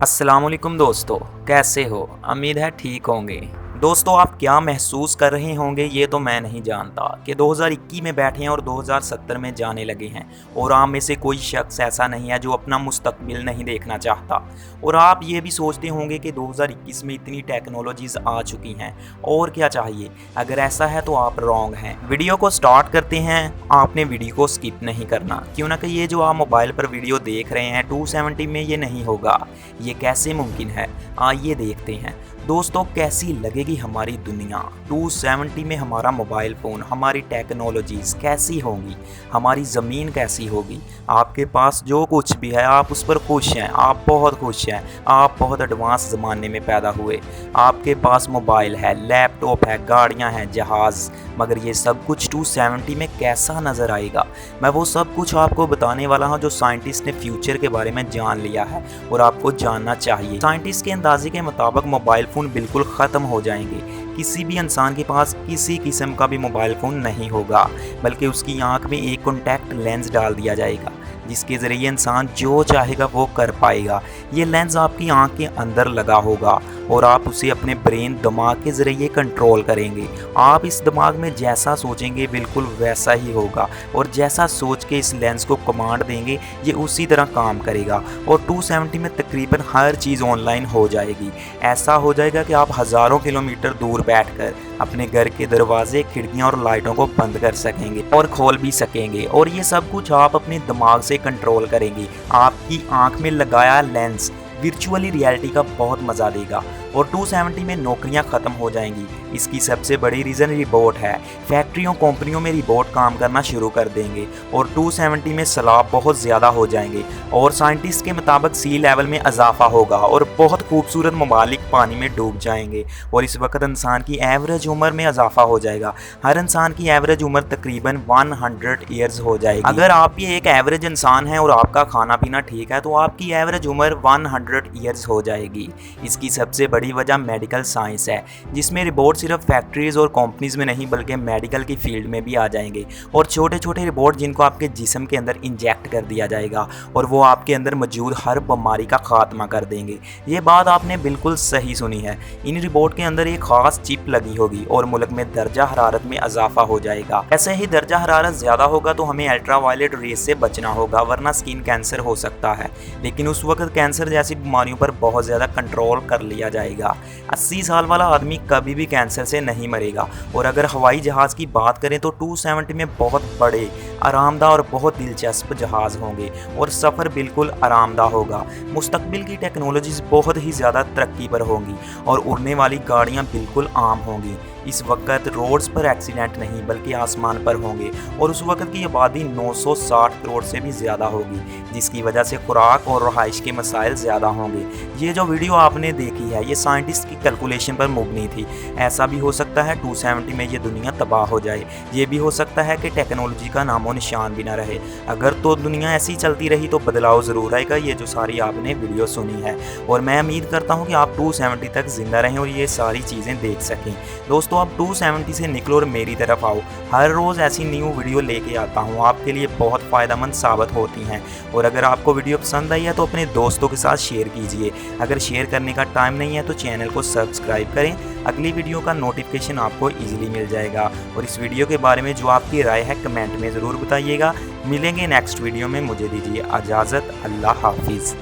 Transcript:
अस्सलाम वालेकुम दोस्तों, कैसे हो? उम्मीद है ठीक होंगे। दोस्तों, आप क्या महसूस कर रहे होंगे ये तो मैं नहीं जानता कि 2021 में बैठे हैं और 2070 में जाने लगे हैं। और आप में से कोई शख्स ऐसा नहीं है जो अपना मुस्तकबिल नहीं देखना चाहता। और आप ये भी सोचते होंगे कि 2021 में इतनी टेक्नोलॉजीज़ आ चुकी हैं और क्या चाहिए। अगर ऐसा है तो आप रॉन्ग हैं। वीडियो को स्टार्ट करते हैं। आपने वीडियो को स्किप नहीं करना, क्यों ना कि ये जो आप मोबाइल पर वीडियो देख रहे हैं 270 में ये नहीं होगा। ये कैसे मुमकिन है, आइए देखते हैं। दोस्तों, कैसी लगेगी हमारी दुनिया 270 में? हमारा मोबाइल फ़ोन, हमारी टेक्नोलॉजीज़ कैसी होंगी, हमारी ज़मीन कैसी होगी। आपके पास जो कुछ भी है आप उस पर खुश हैं, आप बहुत खुश हैं, आप बहुत एडवांस ज़माने में पैदा हुए। आपके पास मोबाइल है, लैपटॉप है, गाड़ियाँ हैं, जहाज़। मगर ये सब कुछ 270 में कैसा नज़र आएगा? मैं वो सब कुछ आपको बताने वाला हूँ जो साइंटिस्ट ने फ्यूचर के बारे में जान लिया है और आपको जानना चाहिए। साइंटिस्ट के अंदाजे के मुताबिक मोबाइल फ़ोन बिल्कुल ख़त्म हो जाएंगे। किसी भी इंसान के पास किसी किस्म का भी मोबाइल फ़ोन नहीं होगा, बल्कि उसकी आंख में एक कॉन्टैक्ट लेंस डाल दिया जाएगा जिसके ज़रिए इंसान जो चाहेगा वो कर पाएगा। ये लेंस आपकी आंख के अंदर लगा होगा और आप उसे अपने ब्रेन दिमाग के ज़रिए कंट्रोल करेंगे। आप इस दिमाग में जैसा सोचेंगे बिल्कुल वैसा ही होगा, और जैसा सोच के इस लेंस को कमांड देंगे ये उसी तरह काम करेगा। और 270 में तकरीबन हर चीज़ ऑनलाइन हो जाएगी। ऐसा हो जाएगा कि आप हज़ारों किलोमीटर दूर बैठकर अपने घर के दरवाजे, खिड़कियाँ और लाइटों को बंद कर सकेंगे और खोल भी सकेंगे। और ये सब कुछ आप अपने दिमाग से कंट्रोल करेंगे। आपकी आंख में लगाया लेंस वर्चुअली रियलिटी का बहुत मज़ा देगा। और 270 में नौकरियां ख़त्म हो जाएंगी। इसकी सबसे बड़ी रीज़न रिबोट है। फैक्ट्रियों, कंपनियों में रिबोट काम करना शुरू कर देंगे और 270 में सैलाब बहुत ज़्यादा हो जाएंगे। और साइंटिस्ट के मुताबिक सी लेवल में इजाफा होगा और बहुत खूबसूरत ममालिक पानी में डूब जाएंगे। और इस वक्त इंसान की एवरेज उम्र में इजाफा हो जाएगा। हर इंसान की एवरेज उम्र तकरीबन 100 ईयर्स हो जाएगी। अगर आप भी एक एवरेज इंसान हैं और आपका खाना पीना ठीक है तो आपकी एवरेज उम्र 100 ईयर्स हो जाएगी। इसकी सबसे बड़ी वजह मेडिकल साइंस है, जिसमें रिबोट सिर्फ फैक्ट्रीज़ और कंपनीज में नहीं बल्कि मेडिकल की फील्ड में भी आ जाएंगे। और छोटे छोटे रिबोट जिनको आपके जिस्म के अंदर इंजेक्ट कर दिया जाएगा और वो आपके अंदर मौजूद हर बीमारी का खात्मा कर देंगे। ये बात आपने बिल्कुल सही सुनी है। इन रिबोट के अंदर एक ख़ास चिप लगी होगी और मुल्क में दर्जा हरारत में इजाफा हो जाएगा। ऐसे ही दर्जा हरारत ज़्यादा होगा तो हमें अल्ट्रावायलेट रेस से बचना होगा, वरना स्किन कैंसर हो सकता है। लेकिन उस वक्त कैंसर जैसी बीमारियों पर बहुत ज़्यादा कंट्रोल कर लिया जाएगा। 80 साल वाला आदमी कभी भी कैंसर से नहीं मरेगा। और अगर हवाई जहाज़ की बात करें तो 270 में बहुत बड़े, आरामदाह और बहुत दिलचस्प जहाज़ होंगे और सफ़र बिल्कुल आरामदाह होगा। मुस्तकबिल की टेक्नोलॉजीज़ बहुत ही ज़्यादा तरक्की पर होंगी और उड़ने वाली गाड़ियाँ बिल्कुल आम होंगी। इस वक्त रोड्स पर एक्सीडेंट नहीं बल्कि आसमान पर होंगे। और उस वक्त की आबादी 960 करोड़ से भी ज़्यादा होगी, जिसकी वजह से खुराक और रहाइश के मसाइल ज़्यादा होंगे। ये जो वीडियो आपने देखी है ये साइंटिस्ट की कैलकुलेशन पर मुबनी थी। ऐसा भी हो सकता है 270 में ये दुनिया तबाह हो जाए। ये भी हो सकता है कि टेक्नोलॉजी का नामो निशान भी ना रहे। अगर तो दुनिया ऐसी चलती रही तो बदलाव ज़रूर आएगा। ये जो सारी आपने वीडियो सुनी है, और मैं उम्मीद करता हूँ कि आप 270 तक ज़िंदा रहें और ये सारी चीज़ें देख सकें। दोस्तों, आप 270 से निकलो और मेरी तरफ आओ। हर रोज़ ऐसी न्यू वीडियो लेके आता हूँ, आपके लिए बहुत फ़ायदेमंद साबित होती हैं। और अगर आपको वीडियो पसंद आई है तो अपने दोस्तों के साथ शेयर कीजिए। अगर शेयर करने का टाइम नहीं है तो चैनल को सब्सक्राइब करें। अगली वीडियो का नोटिफिकेशन आपको ईजिली मिल जाएगा। और इस वीडियो के बारे में जो आपकी राय है कमेंट में ज़रूर बताइएगा। मिलेंगे नेक्स्ट वीडियो में। मुझे दीजिए इजाज़त। अल्लाह हाफिज़।